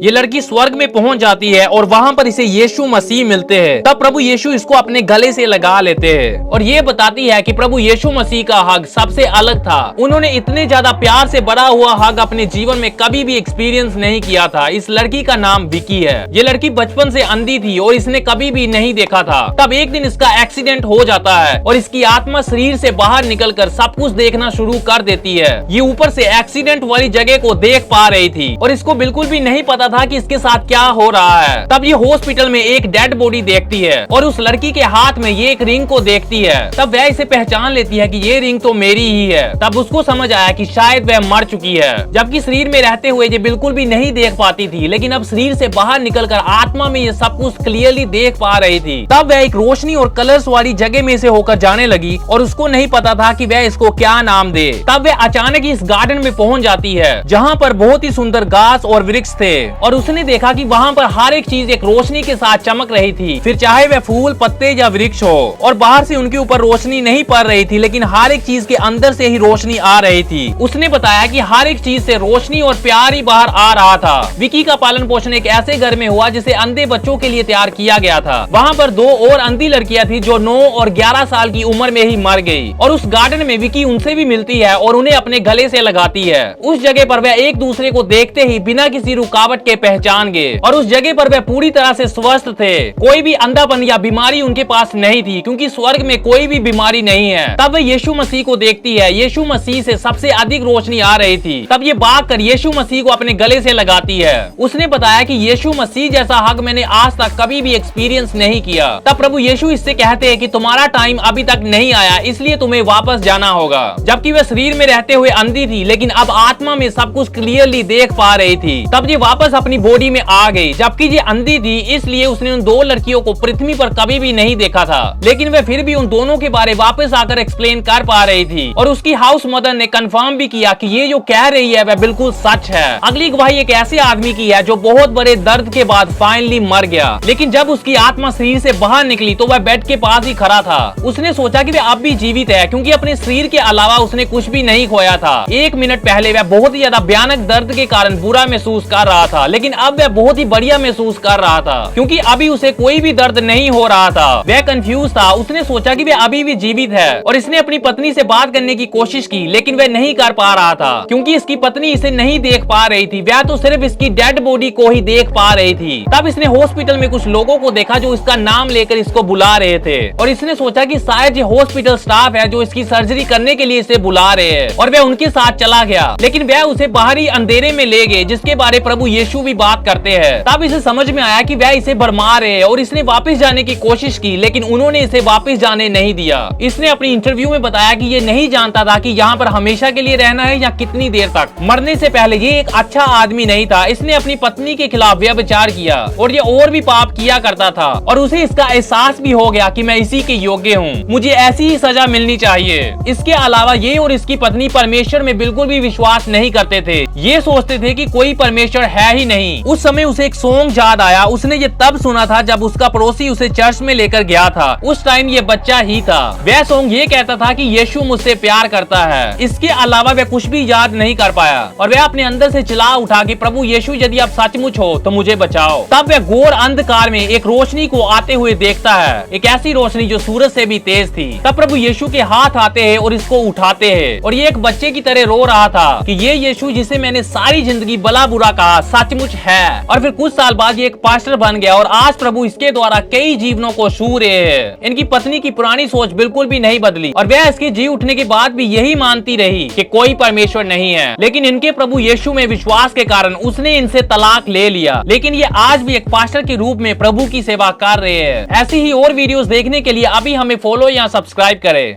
ये लड़की स्वर्ग में पहुंच जाती है और वहाँ पर इसे यीशु मसीह मिलते हैं। तब प्रभु यीशु इसको अपने गले से लगा लेते हैं और ये बताती है कि प्रभु यीशु मसीह का हग सबसे अलग था। उन्होंने इतने ज्यादा प्यार से बड़ा हुआ हग अपने जीवन में कभी भी एक्सपीरियंस नहीं किया था। इस लड़की का नाम विकी है। ये लड़की बचपन से अंधी थी और इसने कभी भी नहीं देखा था। तब एक दिन इसका एक्सीडेंट हो जाता है और इसकी आत्मा शरीर से बाहर निकलकर सब कुछ देखना शुरू कर देती है। ये ऊपर से एक्सीडेंट वाली जगह को देख पा रही थी और इसको बिल्कुल भी नहीं पता था कि इसके साथ क्या हो रहा है। तब ये हॉस्पिटल में एक डेड बॉडी देखती है और उस लड़की के हाथ में ये एक रिंग को देखती है। तब वह इसे पहचान लेती है कि ये रिंग तो मेरी ही है। तब उसको समझ आया कि शायद वह मर चुकी है, जबकि शरीर में रहते हुए ये बिल्कुल भी नहीं देख पाती थी, लेकिन अब शरीर से बाहर निकलकर आत्मा में ये सब कुछ क्लियरली देख पा रही थी। तब वह एक रोशनी और कलर्स वाली जगह में से होकर जाने लगी और उसको नहीं पता था कि वह इसको क्या नाम दे। तब वह अचानक इस गार्डन में पहुंच जाती है जहाँ पर बहुत ही सुंदर घास और वृक्ष थे और उसने देखा कि वहाँ पर हर एक चीज एक रोशनी के साथ चमक रही थी, फिर चाहे वह फूल, पत्ते या वृक्ष हो। और बाहर से उनके ऊपर रोशनी नहीं पड़ रही थी, लेकिन हर एक चीज के अंदर से ही रोशनी आ रही थी। उसने बताया कि हर एक चीज से रोशनी और प्यार ही बाहर आ रहा था। विकी का पालन पोषण एक ऐसे घर में हुआ जिसे अंधे बच्चों के लिए तैयार किया गया था। वहाँ पर 2 और अंधी लड़कियां थी जो 9 और 11 साल की उम्र में ही मर गई और उस गार्डन में विकी उनसे भी मिलती है और उन्हें अपने गले से लगाती है। उस जगह पर वह एक दूसरे को देखते ही बिना किसी रुकावट के पहचान गए और उस जगह पर वह पूरी तरह से स्वस्थ थे। कोई भी अंधापन या बीमारी उनके पास नहीं थी, क्योंकि स्वर्ग में कोई भी बीमारी नहीं है। तब वह यीशु मसीह को देखती है। यीशु मसीह से सबसे अधिक रोशनी आ रही थी। तब ये भाग कर यीशु मसीह को अपने गले से लगाती है। उसने बताया कि यीशु मसीह जैसा हक मैंने आज तक कभी भी एक्सपीरियंस नहीं किया। तब प्रभु यीशु इससे कहते हैं कि तुम्हारा टाइम अभी तक नहीं आया, इसलिए तुम्हें वापस जाना होगा। जबकि वह शरीर में रहते हुए अंधी थी, लेकिन अब आत्मा में सब कुछ क्लियरली देख पा रही थी। तब ये वापस अपनी बॉडी में आ गई। जबकि ये अंधी थी, इसलिए उसने उन 2 लड़कियों को पृथ्वी पर कभी भी नहीं देखा था, लेकिन वह फिर भी उन दोनों के बारे वापस आकर एक्सप्लेन कर पा रही थी। और उसकी हाउस मदर ने कंफर्म भी किया कि ये जो कह रही है वह बिल्कुल सच है। अगली गवाही एक ऐसे आदमी की है जो बहुत बड़े दर्द के बाद फाइनली मर गया, लेकिन जब उसकी आत्मा शरीर से बाहर निकली तो वह बेड के पास ही खड़ा था। उसने सोचा कि वह अब भी जीवित है, क्योंकि अपने शरीर के अलावा उसने कुछ भी नहीं खोया था। 1 मिनट पहले वह बहुत ही ज्यादा भयानक दर्द के कारण बुरा महसूस कर रहा था, लेकिन अब वह बहुत ही बढ़िया महसूस कर रहा था, क्योंकि अभी उसे कोई भी दर्द नहीं हो रहा था। वह कंफ्यूज था। उसने सोचा कि वह अभी भी जीवित है और इसने अपनी पत्नी से बात करने की कोशिश की, लेकिन वह नहीं कर पा रहा था, क्योंकि इसकी पत्नी इसे नहीं देख पा रही थी। वह तो सिर्फ इसकी डेड बॉडी को ही देख पा रही थी। तब इसने हॉस्पिटल में कुछ लोगों को देखा जो इसका नाम लेकर इसको बुला रहे थे और इसने सोचा कि शायद ये हॉस्पिटल स्टाफ है जो इसकी सर्जरी करने के लिए इसे बुला रहे हैं, और वह उनके साथ चला गया। लेकिन वह उसे बाहरी अंधेरे में ले गए, जिसके बारे प्रभु यीशु भी बात करते हैं। तब इसे समझ में आया कि वह इसे भरमा रहे हैं और इसने वापस जाने की कोशिश की, लेकिन उन्होंने इसे वापस जाने नहीं दिया। इसने अपनी इंटरव्यू में बताया कि ये नहीं जानता था कि यहाँ पर हमेशा के लिए रहना है या कितनी देर तक। मरने से पहले ये एक अच्छा आदमी नहीं था। इसने अपनी पत्नी के खिलाफ व्यभिचार किया और ये और भी पाप किया करता था, और उसे इसका एहसास भी हो गया कि मैं इसी के योग्य हूँ, मुझे ऐसी ही सजा मिलनी चाहिए। इसके अलावा ये और इसकी पत्नी परमेश्वर में बिल्कुल भी विश्वास नहीं करते थे। ये सोचते थे कि कोई परमेश्वर है ही नहीं। उस समय उसे एक सॉन्ग याद आया। उसने ये तब सुना था जब उसका पड़ोसी उसे चर्च में लेकर गया था। उस टाइम ये बच्चा ही था। वह सॉन्ग ये कहता था कि यीशु मुझसे प्यार करता है। इसके अलावा वह कुछ भी याद नहीं कर पाया और वह अपने अंदर से चिल्ला उठा कि प्रभु यीशु, यदि आप सचमुच हो तो मुझे बचाओ। तब वह घोर अंधकार में एक रोशनी को आते हुए देखता है, एक ऐसी रोशनी जो सूरज से भी तेज थी। तब प्रभु यीशु के हाथ आते हैं और इसको उठाते हैं, और ये एक बच्चे की तरह रो रहा था कि ये यीशु जिसे मैंने सारी जिंदगी भला बुरा कहा सचमुच है। और फिर कुछ साल बाद ये एक पास्टर बन गया और आज प्रभु इसके द्वारा कई जीवनों को छू रहे हैं। इनकी पत्नी की पुरानी सोच बिल्कुल भी नहीं बदली और वह इसके जी उठने के बाद भी यही मानती रही कि कोई परमेश्वर नहीं है, लेकिन इनके प्रभु यीशु में विश्वास के कारण उसने इनसे तलाक ले लिया। लेकिन ये आज भी एक पास्टर के रूप में प्रभु की सेवा कर रहे हैं। ऐसी ही और वीडियोस देखने के लिए अभी हमें फॉलो या सब्सक्राइब करें।